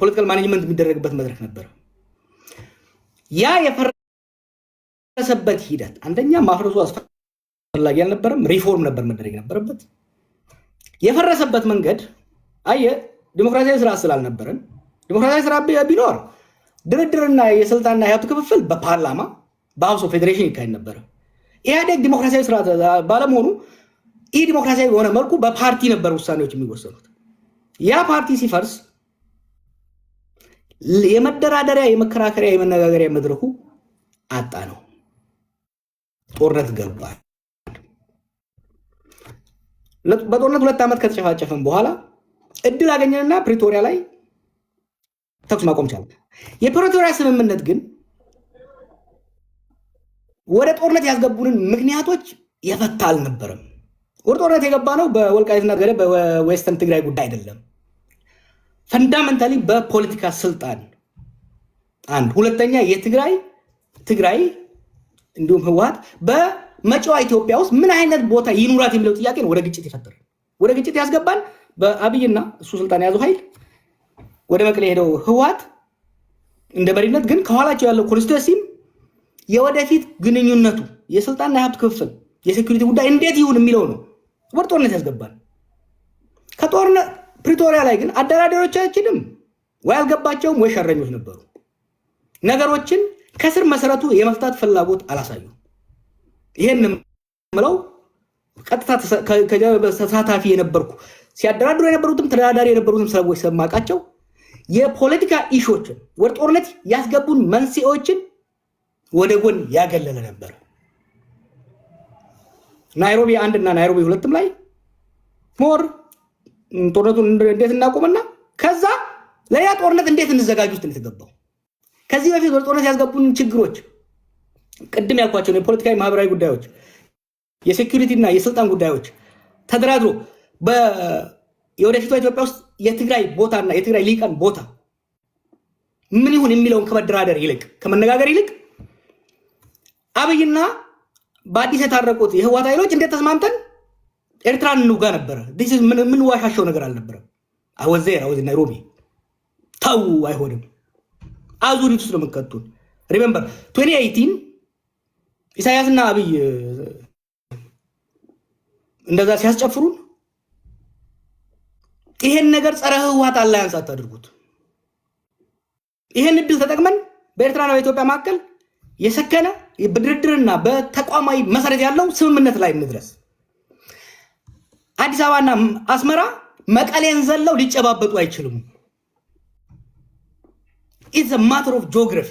ፖለቲካል ማኔጅመንት የሚደረግበት መድረክ ነበር። ያ የፈረሰበት ሂደት አንደኛ ማፍረሱ አስፈላጊ አልነበረም፣ ሪፎርም ነበር መደረግ ነበረበት። የፈረሰበት መንገድ አየ ዲሞክራሲያዊ ስራ ስላልነበረን፣ ዲሞክራሲያዊ ስራ ቢኖር ድርድርና የስልጣንና የሀብት ክፍፍል በፓርላማ በሀውስ ኦፍ ፌዴሬሽን ይካሄድ ነበር። ኢህአዴግ ዲሞክራሲያዊ ስራ ባለመሆኑ ይህ ዲሞክራሲያዊ በሆነ መልኩ በፓርቲ ነበር ውሳኔዎች የሚወሰኑት። ያ ፓርቲ ሲፈርስ የመደራደሪያ የመከራከሪያ የመነጋገሪያ መድረኩ አጣ ነው። ጦርነት ገባ። በጦርነት 2 ዓመት ከተጨፋጨፈን በኋላ እድል አገኘንና ፕሪቶሪያ ላይ ተኩስ ማቆም ቻለ። የፕሪቶሪያ ስምምነት ግን ወደ ጦርነት ያስገቡንን ምክንያቶች የፈታ አልነበረም። ወደ ጦርነት የገባ ነው በወልቃይትና ጠገዴ በዌስተርን ትግራይ ጉዳይ አይደለም። ፈንዳሜንታሊ በፖለቲካ ስልጣን አንድ፣ ሁለተኛ የትግራይ እንዲሁም ህወሓት በመጪዋ ኢትዮጵያ ውስጥ ምን አይነት ቦታ ይኑራት የሚለው ጥያቄ ነው ወደ ግጭት የፈጠረ። ወደ ግጭት ያስገባን በአብይና እሱ ስልጣን የያዘው ኃይል ወደ መቀሌ ሄደው ህወሓት እንደ መሪነት ግን ከኋላቸው ያለው ኮንስቲትዩንሲም የወደፊት ግንኙነቱ የስልጣንና የሀብት ክፍል የሴኩሪቲ ጉዳይ እንዴት ይሁን የሚለው ነው ወደ ጦርነት ያስገባን። ከጦርነት ፕሪቶሪያ ላይ ግን አደራዳሪዎቻችንም ወይ አልገባቸውም ወይ ሸረኞች ነበሩ። ነገሮችን ከስር መሰረቱ የመፍታት ፍላጎት አላሳዩ። ይሄን ምለው ቀጥታ ተሳታፊ የነበርኩ ሲያደራድሩ የነበሩትም ተደራዳሪ የነበሩትም ሰዎች ሰማቃቸው የፖለቲካ ኢሾችን ወደ ጦርነት ያስገቡን መንስኤዎችን ወደ ጎን ያገለለ ነበር። ናይሮቢ 1 እና ናይሮቢ 2 ላይ ሞር ጦርነቱን እንዴት እናቆምና ከዛ ለያ ጦርነት እንዴት እንዘጋጅ ውስጥ የተገባው። ከዚህ በፊት ወደ ጦርነት ያስገቡን ችግሮች ቅድም ያልኳቸው የፖለቲካዊ ማህበራዊ ጉዳዮች፣ የሴኩሪቲ እና የስልጣን ጉዳዮች ተደራድሮ የወደፊቷ ኢትዮጵያ ውስጥ የትግራይ ቦታና የትግራይ ሊቃን ቦታ ምን ይሁን የሚለውን ከመደራደር ይልቅ ከመነጋገር ይልቅ አብይና በአዲስ የታረቁት የህወሓት ኃይሎች እንዴት ተስማምተን ኤርትራን እንውጋ ነበረ። ምን ዋሻቸው ነገር አልነበረም። አወዘራ ናይሮቢ ተው አይሆንም። አዙሪት ውስጥ ነው የምትከቱን። ሪሜምበር 2018 ኢሳያስና አብይ እንደዛ ሲያስጨፍሩን ይሄን ነገር ጸረ ህወሓት አላያንስ አታድርጉት። ይሄን እድል ተጠቅመን በኤርትራና በኢትዮጵያ መካከል የሰከነ በድርድርና በተቋማዊ መሰረት ያለው ስምምነት ላይ እንድረስ። አዲስ አበባና አስመራ መቀሌን ዘለው ሊጨባበጡ አይችሉም። ኢትስ አ ማተር ኦፍ ጂኦግራፊ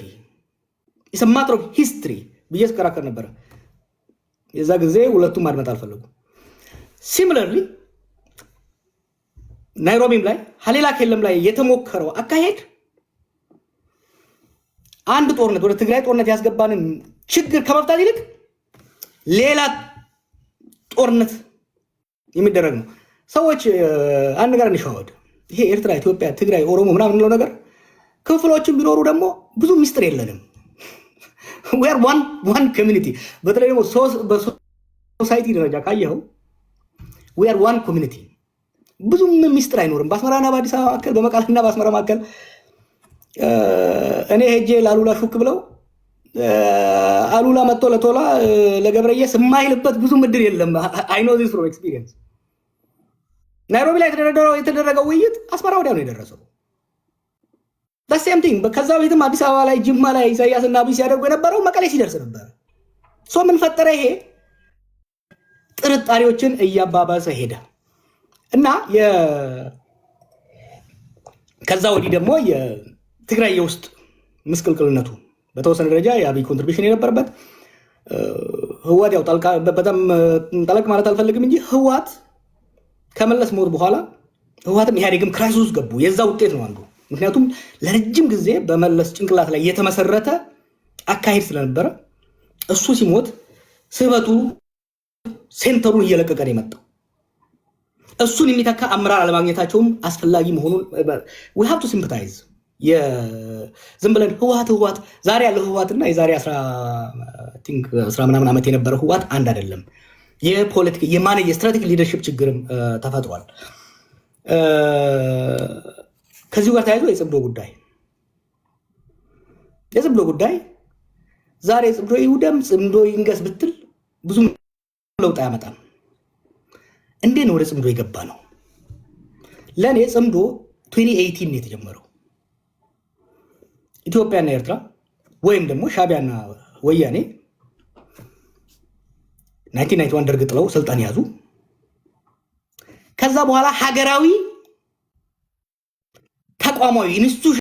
ኢትስ አ ማተር ኦፍ ሂስትሪ ብዬ ስከራከር ነበረ። የዛ ጊዜ ሁለቱም ማድመጥ አልፈለጉም። ሲሚለርሊ ናይሮቢም ላይ ሀሌላ ኬለም ላይ የተሞከረው አካሄድ አንድ ጦርነት ወደ ትግራይ ጦርነት ያስገባንን ችግር ከመፍታት ይልቅ ሌላ ጦርነት የሚደረግ ነው። ሰዎች አንድ ነገር እንሸዋወድ። ይሄ ኤርትራ፣ ኢትዮጵያ፣ ትግራይ፣ ኦሮሞ ምናምን እንለው ነገር ክፍሎችን ቢኖሩ ደግሞ ብዙ ሚስጥር የለንም። we are one community። በተለይ ደግሞ በሶሳይቲ ደረጃ ካየኸው we are one community። ብዙም ሚስጥር አይኖርም። በአስመራና በአዲስ አበባ መካከል፣ በመቀሌና በአስመራ መካከል እኔ ሄጄ ላሉላ ሹክ ብለው አሉላ መጥቶ ለቶላ ለገብረየስ የማይልበት ብዙ ምድር የለም። አይ ኖ ዚስ ፍሮም ኤክስፒሪየንስ። ናይሮቢ ላይ የተደረገው ውይይት አስመራ ወዲያ ነው የደረሰው። ሴም ቲንግ ከዛ ቤትም አዲስ አበባ ላይ ጅማ ላይ ኢሳያስ እና አብይ ሲያደርጉ የነበረው መቀሌ ሲደርስ ነበር። ምን ፈጠረ? ይሄ ጥርጣሬዎችን እያባባሰ ሄደ እና ከዛ ወዲህ ደግሞ የትግራይ የውስጥ ምስቅልቅልነቱ በተወሰነ ደረጃ የአብይ ኮንትሪቢሽን የነበረበት ህወሓት ያው በጣም ጠለቅ ማለት አልፈልግም እንጂ ህወሓት ከመለስ ሞት በኋላ ህወሓትም ኢህአዴግም ክራይሲስ ውስጥ ገቡ። የዛ ውጤት ነው አንዱ። ምክንያቱም ለረጅም ጊዜ በመለስ ጭንቅላት ላይ የተመሰረተ አካሄድ ስለነበረ እሱ ሲሞት ስበቱ ሴንተሩን እየለቀቀ ነው የመጣው። እሱን የሚተካ አመራር አለማግኘታቸውም አስፈላጊ መሆኑን we have to sympathize። ዝም ብለን ህወሓት ዛሬ ያለው ህወሓትና የዛሬ 10 ምናምን ዓመት የነበረው ህወሓት አንድ አይደለም። የፖለቲካ የስትራቴጂክ ሊደርሺፕ ችግርም ተፈጥሯል። ከዚሁ ጋር ተያይዞ የጽምዶ ጉዳይ ዛሬ ጽምዶ ይውደም ጽምዶ ይንገስ ብትል ብዙ ለውጥ አያመጣም። እንዴት ነው ወደ ጽምዶ የገባ ነው? ለኔ ጽምዶ 2018 ነው የተጀመረው። ኢትዮጵያና ኤርትራ ወይም ደግሞ ሻቢያና ወያኔ 1991 ደርግ ጥለው ስልጣን ያዙ። ከዛ በኋላ ሀገራዊ ተቋማዊ ኢንስቲትዩሽን